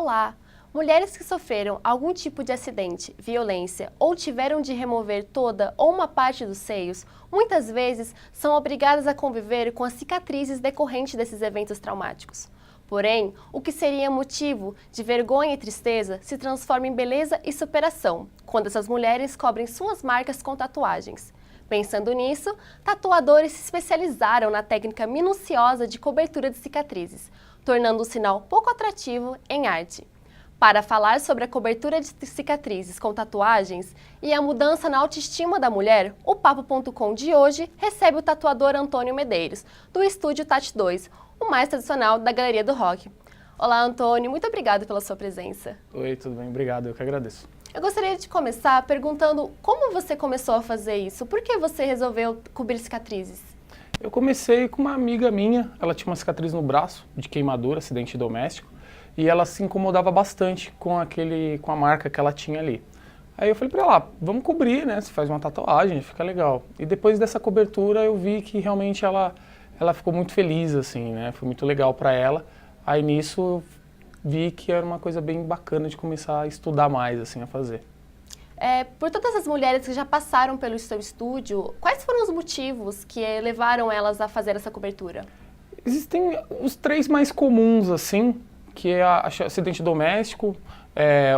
Olá! Mulheres que sofreram algum tipo de acidente, violência ou tiveram de remover toda ou uma parte dos seios, muitas vezes são obrigadas a conviver com as cicatrizes decorrentes desses eventos traumáticos. Porém, o que seria motivo de vergonha e tristeza se transforma em beleza e superação, quando essas mulheres cobrem suas marcas com tatuagens. Pensando nisso, tatuadores se especializaram na técnica minuciosa de cobertura de cicatrizes, tornando o sinal pouco atrativo em arte. Para falar sobre a cobertura de cicatrizes com tatuagens e a mudança na autoestima da mulher, o Papo.com de hoje recebe o tatuador Antônio Medeiros, do estúdio Tati 2, o mais tradicional da Galeria do Rock. Olá, Antônio, muito obrigado pela sua presença. Oi, tudo bem? Obrigado, eu que agradeço. Eu gostaria de começar perguntando como você começou a fazer isso? Por que você resolveu cobrir cicatrizes? Eu comecei com uma amiga minha, ela tinha uma cicatriz no braço, de queimadura, acidente doméstico, e ela se incomodava bastante com a marca que ela tinha ali. Aí eu falei pra ela, vamos cobrir, né? Você faz uma tatuagem, fica legal. E depois dessa cobertura eu vi que realmente ela ficou muito feliz, assim, né? Foi muito legal pra ela. Aí nisso eu vi que era uma coisa bem bacana de começar a estudar mais, assim, a fazer. Por todas as mulheres que já passaram pelo seu estúdio, quais foram os motivos que levaram elas a fazer essa cobertura? Existem os três mais comuns, assim, que é acidente doméstico,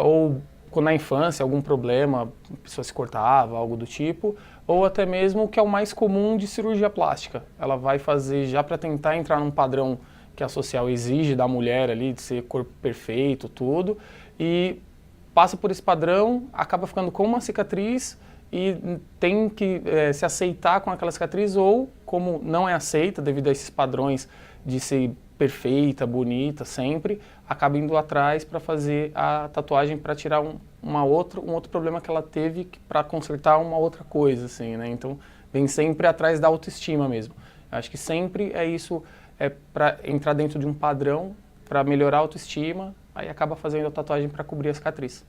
ou quando na infância algum problema, a pessoa se cortava, algo do tipo, ou até mesmo o que é o mais comum de cirurgia plástica. Ela vai fazer já para tentar entrar num padrão que a social exige da mulher ali, de ser corpo perfeito, tudo, e passa por esse padrão, acaba ficando com uma cicatriz e tem que se aceitar com aquela cicatriz, ou como não é aceita devido a esses padrões de ser perfeita, bonita, sempre, acaba indo atrás para fazer a tatuagem para tirar um outro problema que ela teve para consertar uma outra coisa, assim, né? Então, vem sempre atrás da autoestima mesmo. Acho que sempre é isso, para entrar dentro de um padrão, para melhorar a autoestima, aí acaba fazendo a tatuagem para cobrir a cicatriz.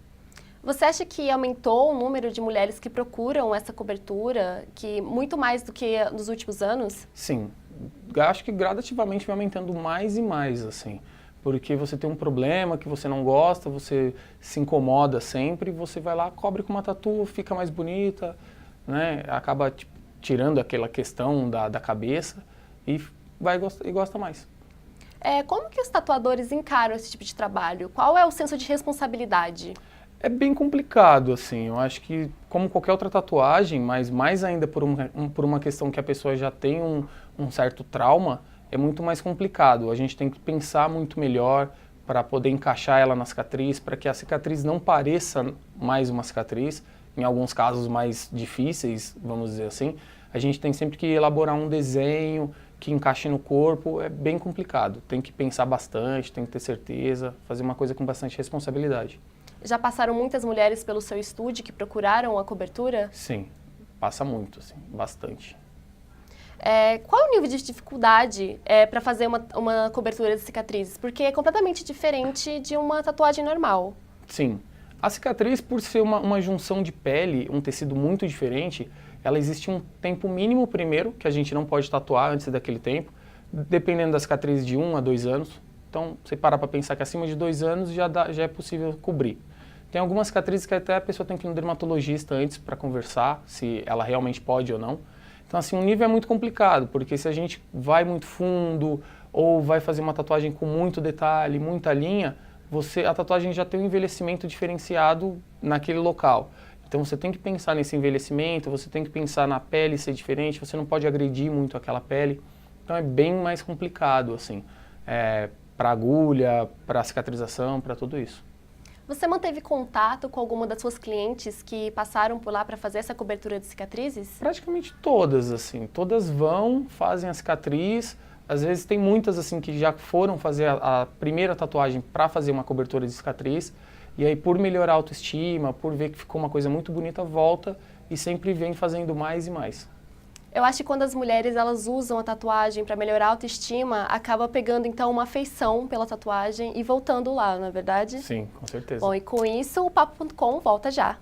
Você acha que aumentou o número de mulheres que procuram essa cobertura, que muito mais do que nos últimos anos? Sim, acho que gradativamente vai aumentando mais e mais, assim, porque você tem um problema que você não gosta, você se incomoda sempre, você vai lá, cobre com uma tatu, fica mais bonita, né? Acaba tipo, tirando aquela questão da cabeça e gosta mais. Como que os tatuadores encaram esse tipo de trabalho? Qual é o senso de responsabilidade? É bem complicado, assim, eu acho que como qualquer outra tatuagem, mas mais ainda por uma questão que a pessoa já tem um certo trauma, é muito mais complicado. A gente tem que pensar muito melhor para poder encaixar ela na cicatriz, para que a cicatriz não pareça mais uma cicatriz, em alguns casos mais difíceis, vamos dizer assim, a gente tem sempre que elaborar um desenho que encaixe no corpo, é bem complicado. Tem que pensar bastante, tem que ter certeza, fazer uma coisa com bastante responsabilidade. Já passaram muitas mulheres pelo seu estúdio que procuraram a cobertura? Sim, passa muito, assim, bastante. Qual é o nível de dificuldade para fazer uma cobertura de cicatrizes? Porque é completamente diferente de uma tatuagem normal. Sim. A cicatriz, por ser uma junção de pele, um tecido muito diferente, ela existe um tempo mínimo primeiro, que a gente não pode tatuar antes daquele tempo, dependendo da cicatriz de 1 a 2 anos. Então, você parar para pensar que acima de 2 anos já é possível cobrir. Tem algumas cicatrizes que até a pessoa tem que ir no dermatologista antes para conversar, se ela realmente pode ou não. Então, assim, o nível é muito complicado, porque se a gente vai muito fundo ou vai fazer uma tatuagem com muito detalhe, muita linha, a tatuagem já tem um envelhecimento diferenciado naquele local. Então, você tem que pensar nesse envelhecimento, você tem que pensar na pele ser diferente, você não pode agredir muito aquela pele. Então, é bem mais complicado, assim, para agulha, para cicatrização, para tudo isso. Você manteve contato com alguma das suas clientes que passaram por lá para fazer essa cobertura de cicatrizes? Praticamente todas, assim. Todas vão, fazem a cicatriz. Às vezes tem muitas, assim, que já foram fazer a primeira tatuagem para fazer uma cobertura de cicatriz. E aí, por melhorar a autoestima, por ver que ficou uma coisa muito bonita, volta e sempre vem fazendo mais e mais. Eu acho que quando as mulheres elas usam a tatuagem para melhorar a autoestima, acaba pegando então uma afeição pela tatuagem e voltando lá, não é verdade? Sim, com certeza. Bom, e com isso o Papo.com volta já.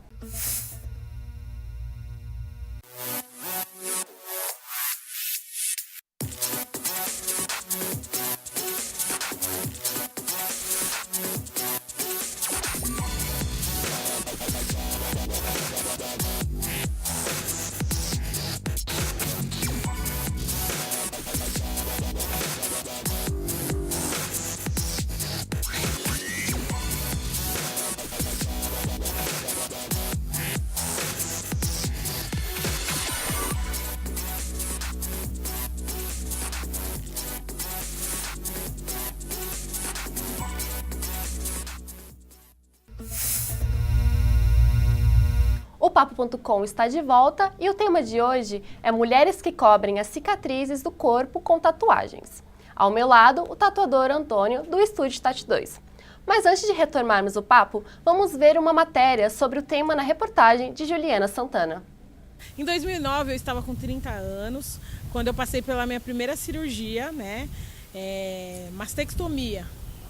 Papo.com está de volta e o tema de hoje é mulheres que cobrem as cicatrizes do corpo com tatuagens. Ao meu lado, o tatuador Antônio, do Estúdio Tatu 2. Mas antes de retomarmos o papo, vamos ver uma matéria sobre o tema na reportagem de Juliana Santana. Em 2009 eu estava com 30 anos, quando eu passei pela minha primeira cirurgia, mastectomia.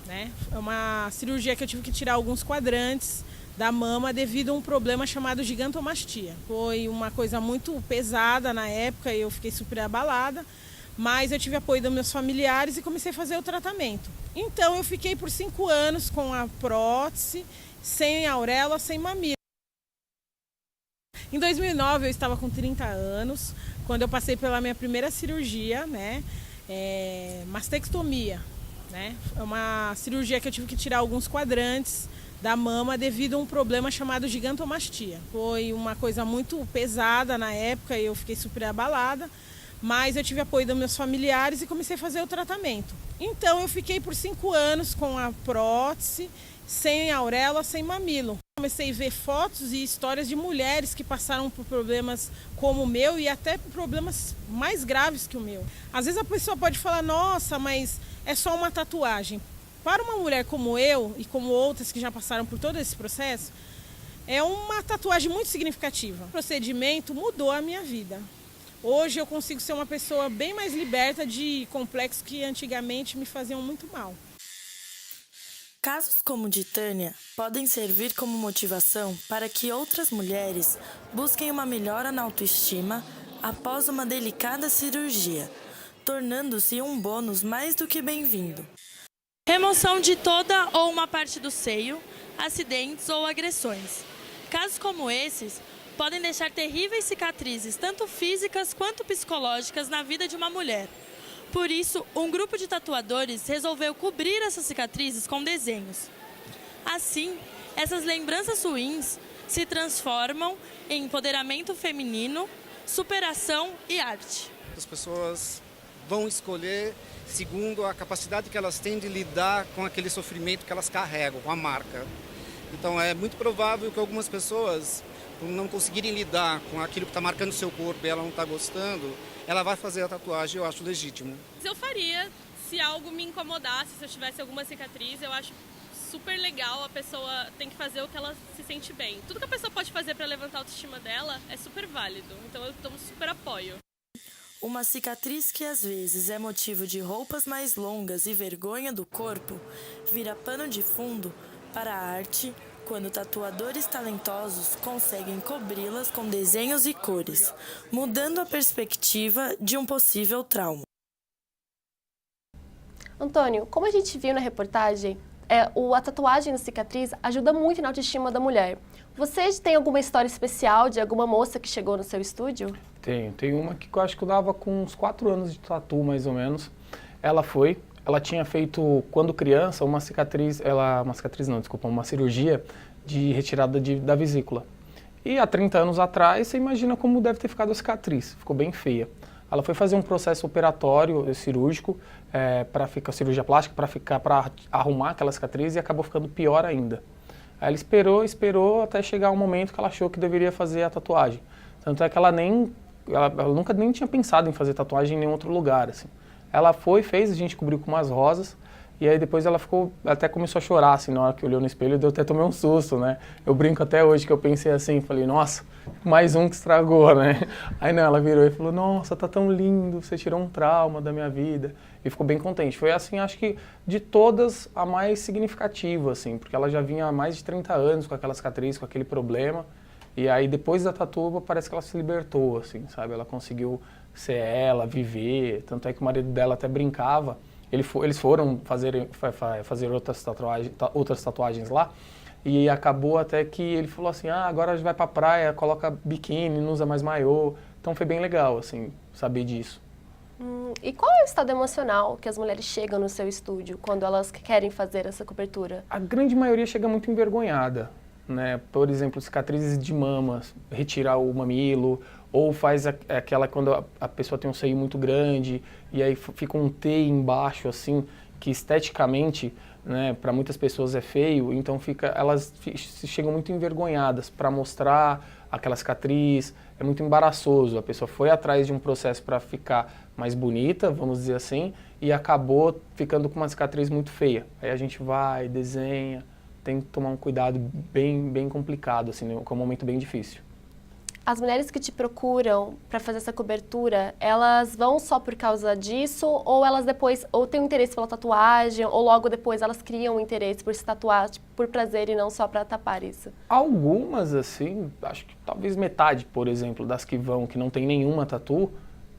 É uma cirurgia que eu tive que tirar alguns quadrantes da mama devido a um problema chamado gigantomastia. Foi uma coisa muito pesada na época e eu fiquei super abalada, mas eu tive apoio dos meus familiares e comecei a fazer o tratamento. Então eu fiquei por 5 anos com a prótese, sem auréola, sem mamilo. Em 2009 eu estava com 30 anos, quando eu passei pela minha primeira cirurgia, mastectomia. É uma cirurgia que eu tive que tirar alguns quadrantes da mama devido a um problema chamado gigantomastia. Foi uma coisa muito pesada na época e eu fiquei super abalada, mas eu tive apoio dos meus familiares e comecei a fazer o tratamento. Então eu fiquei por 5 anos com a prótese, sem auréola, sem mamilo. Comecei a ver fotos e histórias de mulheres que passaram por problemas como o meu e até por problemas mais graves que o meu. Às vezes a pessoa pode falar, nossa, mas é só uma tatuagem. Para uma mulher como eu e como outras que já passaram por todo esse processo, é uma tatuagem muito significativa. O procedimento mudou a minha vida. Hoje eu consigo ser uma pessoa bem mais liberta de complexos que antigamente me faziam muito mal. Casos como o de Tânia podem servir como motivação para que outras mulheres busquem uma melhora na autoestima após uma delicada cirurgia, tornando-se um bônus mais do que bem-vindo. Remoção de toda ou uma parte do seio, acidentes ou agressões. Casos como esses podem deixar terríveis cicatrizes, tanto físicas quanto psicológicas, na vida de uma mulher. Por isso, um grupo de tatuadores resolveu cobrir essas cicatrizes com desenhos. Assim, essas lembranças ruins se transformam em empoderamento feminino, superação e arte. As pessoas vão escolher segundo a capacidade que elas têm de lidar com aquele sofrimento que elas carregam, com a marca. Então é muito provável que algumas pessoas, por não conseguirem lidar com aquilo que está marcando o seu corpo e ela não está gostando, ela vai fazer a tatuagem, eu acho legítimo. Eu faria se algo me incomodasse, se eu tivesse alguma cicatriz, eu acho super legal, a pessoa tem que fazer o que ela se sente bem. Tudo que a pessoa pode fazer para levantar a autoestima dela é super válido, então eu tomo super apoio. Uma cicatriz que às vezes é motivo de roupas mais longas e vergonha do corpo, vira pano de fundo para a arte, quando tatuadores talentosos conseguem cobri-las com desenhos e cores, mudando a perspectiva de um possível trauma. Antônio, como a gente viu na reportagem, a tatuagem na cicatriz ajuda muito na autoestima da mulher. Você tem alguma história especial de alguma moça que chegou no seu estúdio? Tem uma que eu acho que eu dava com uns 4 anos de tatu, mais ou menos. Ela tinha feito, quando criança, uma cirurgia de retirada da vesícula. E há 30 anos atrás, você imagina como deve ter ficado a cicatriz, ficou bem feia. Ela foi fazer um processo operatório, cirúrgico, para ficar cirurgia plástica, para arrumar aquela cicatriz e acabou ficando pior ainda. Aí ela esperou até chegar um momento que ela achou que deveria fazer a tatuagem. Tanto é que ela nunca nem tinha pensado em fazer tatuagem em nenhum outro lugar, assim. Ela fez, a gente cobriu com umas rosas, e aí depois ela até começou a chorar, assim, na hora que olhou no espelho, eu até tomei um susto, né? Eu brinco até hoje que eu pensei assim, falei, nossa, mais um que estragou, né? Aí não, ela virou e falou, nossa, tá tão lindo, você tirou um trauma da minha vida. E ficou bem contente. Foi assim, acho que de todas, a mais significativa, assim, porque ela já vinha há mais de 30 anos com aquela cicatriz, com aquele problema. E aí depois da tatu, parece que ela se libertou, assim, sabe? Ela conseguiu ser ela, viver, tanto é que o marido dela até brincava. Eles foram fazer outras tatuagens lá, e acabou até que ele falou assim, agora a gente vai pra praia, coloca biquíni, não usa mais maiô. Então foi bem legal, assim, saber disso. E qual é o estado emocional que as mulheres chegam no seu estúdio quando elas querem fazer essa cobertura? A grande maioria chega muito envergonhada, né? Por exemplo, cicatrizes de mamas, retirar o mamilo, ou faz aquela quando a pessoa tem um seio muito grande e aí fica um T embaixo, assim, que esteticamente, né, para muitas pessoas é feio, então elas chegam muito envergonhadas para mostrar aquela cicatriz, é muito embaraçoso. A pessoa foi atrás de um processo para ficar mais bonita, vamos dizer assim, e acabou ficando com uma cicatriz muito feia. Aí a gente vai, desenha, tem que tomar um cuidado bem complicado, assim, né? É um momento bem difícil. As mulheres que te procuram para fazer essa cobertura, elas vão só por causa disso ou elas depois ou têm um interesse pela tatuagem ou logo depois elas criam um interesse por se tatuar tipo, por prazer e não só para tapar isso? Algumas, assim, acho que talvez metade, por exemplo, das que vão, que não tem nenhuma tatu,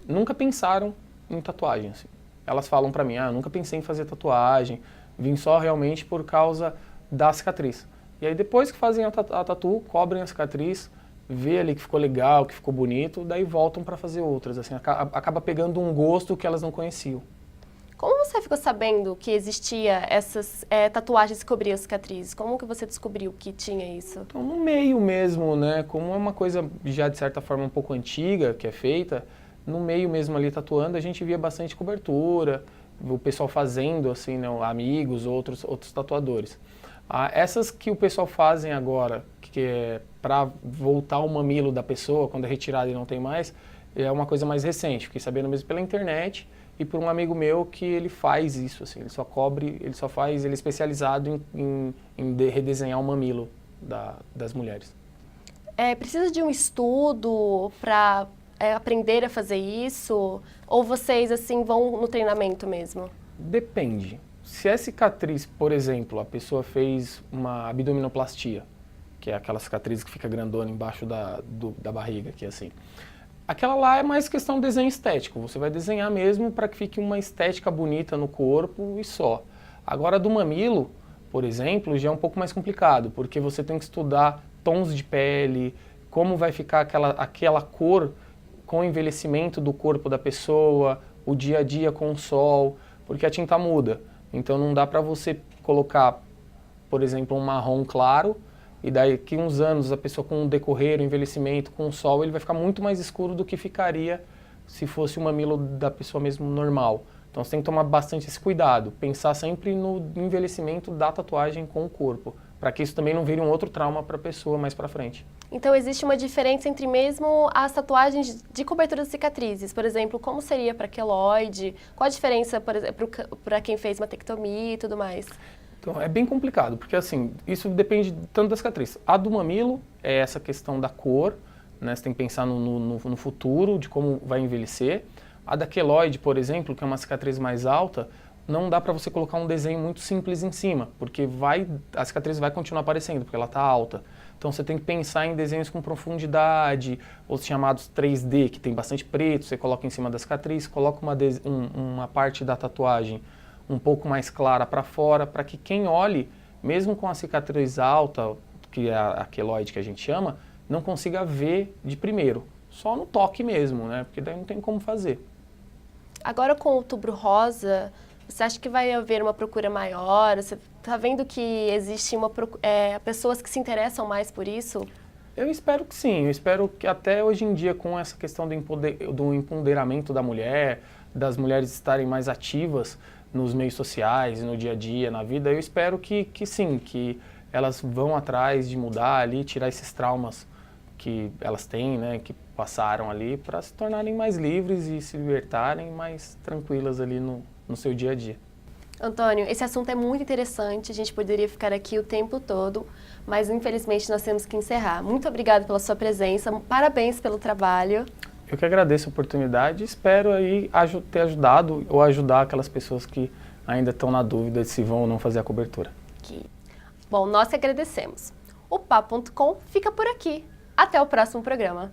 nunca pensaram em tatuagem, assim. Elas falam pra mim, eu nunca pensei em fazer tatuagem, vim só realmente por causa da cicatriz. E aí depois que fazem a tatu, cobrem a cicatriz, vê ali que ficou legal, que ficou bonito, daí voltam para fazer outras, assim, acaba pegando um gosto que elas não conheciam. Como você ficou sabendo que existia essas tatuagens que cobriam cicatrizes? Como que você descobriu que tinha isso? Então, no meio mesmo, né, como é uma coisa já de certa forma um pouco antiga que é feita, no meio mesmo ali tatuando, a gente via bastante cobertura, o pessoal fazendo, assim, né, amigos, outros tatuadores. Essas que o pessoal fazem agora, que é para voltar o mamilo da pessoa, quando é retirado e não tem mais, é uma coisa mais recente. Fiquei sabendo mesmo pela internet e por um amigo meu que ele faz isso, assim, ele é especializado em redesenhar o mamilo das mulheres. Precisa de um estudo para aprender a fazer isso? Ou vocês, assim, vão no treinamento mesmo? Depende. Se é cicatriz, por exemplo, a pessoa fez uma abdominoplastia, que é aquela cicatriz que fica grandona embaixo da barriga, que é assim. Aquela lá é mais questão de desenho estético. Você vai desenhar mesmo para que fique uma estética bonita no corpo e só. Agora, do mamilo, por exemplo, já é um pouco mais complicado, porque você tem que estudar tons de pele, como vai ficar aquela cor com o envelhecimento do corpo da pessoa, o dia a dia com o sol, porque a tinta muda. Então não dá para você colocar, por exemplo, um marrom claro e daqui uns anos a pessoa com o decorrer, o envelhecimento, com o sol, ele vai ficar muito mais escuro do que ficaria se fosse o mamilo da pessoa mesmo normal. Então você tem que tomar bastante esse cuidado, pensar sempre no envelhecimento da tatuagem com o corpo, para que isso também não vire um outro trauma para a pessoa mais para frente. Então existe uma diferença entre mesmo as tatuagens de cobertura de cicatrizes, por exemplo, como seria para queloide, qual a diferença, por exemplo, para quem fez mastectomia e tudo mais? Então é bem complicado, porque assim, isso depende tanto da cicatriz. A do mamilo é essa questão da cor, né? Você tem que pensar no futuro, de como vai envelhecer. A da queloide, por exemplo, que é uma cicatriz mais alta, não dá para você colocar um desenho muito simples em cima, porque a cicatriz vai continuar aparecendo, porque ela está alta. Então você tem que pensar em desenhos com profundidade, os chamados 3D, que tem bastante preto, você coloca em cima da cicatriz, coloca uma parte da tatuagem um pouco mais clara para fora, para que quem olhe, mesmo com a cicatriz alta, que é a queloide que a gente chama, não consiga ver de primeiro, só no toque mesmo, né? Porque daí não tem como fazer. Agora com o Outubro Rosa, você acha que vai haver uma procura maior? Você está vendo que existe pessoas que se interessam mais por isso? Eu espero que sim, eu espero que até hoje em dia, com essa questão do empoderamento da mulher, das mulheres estarem mais ativas nos meios sociais, no dia a dia, na vida, eu espero que sim, que elas vão atrás de mudar ali, tirar esses traumas que elas têm, né, que passaram ali, para se tornarem mais livres e se libertarem mais tranquilas ali no seu dia a dia. Antônio, esse assunto é muito interessante, a gente poderia ficar aqui o tempo todo, mas infelizmente nós temos que encerrar. Muito obrigada pela sua presença, parabéns pelo trabalho. Eu que agradeço a oportunidade e espero aí ter ajudado ou ajudar aquelas pessoas que ainda estão na dúvida de se vão ou não fazer a cobertura. Bom, nós que agradecemos. O Papo.com fica por aqui. Até o próximo programa.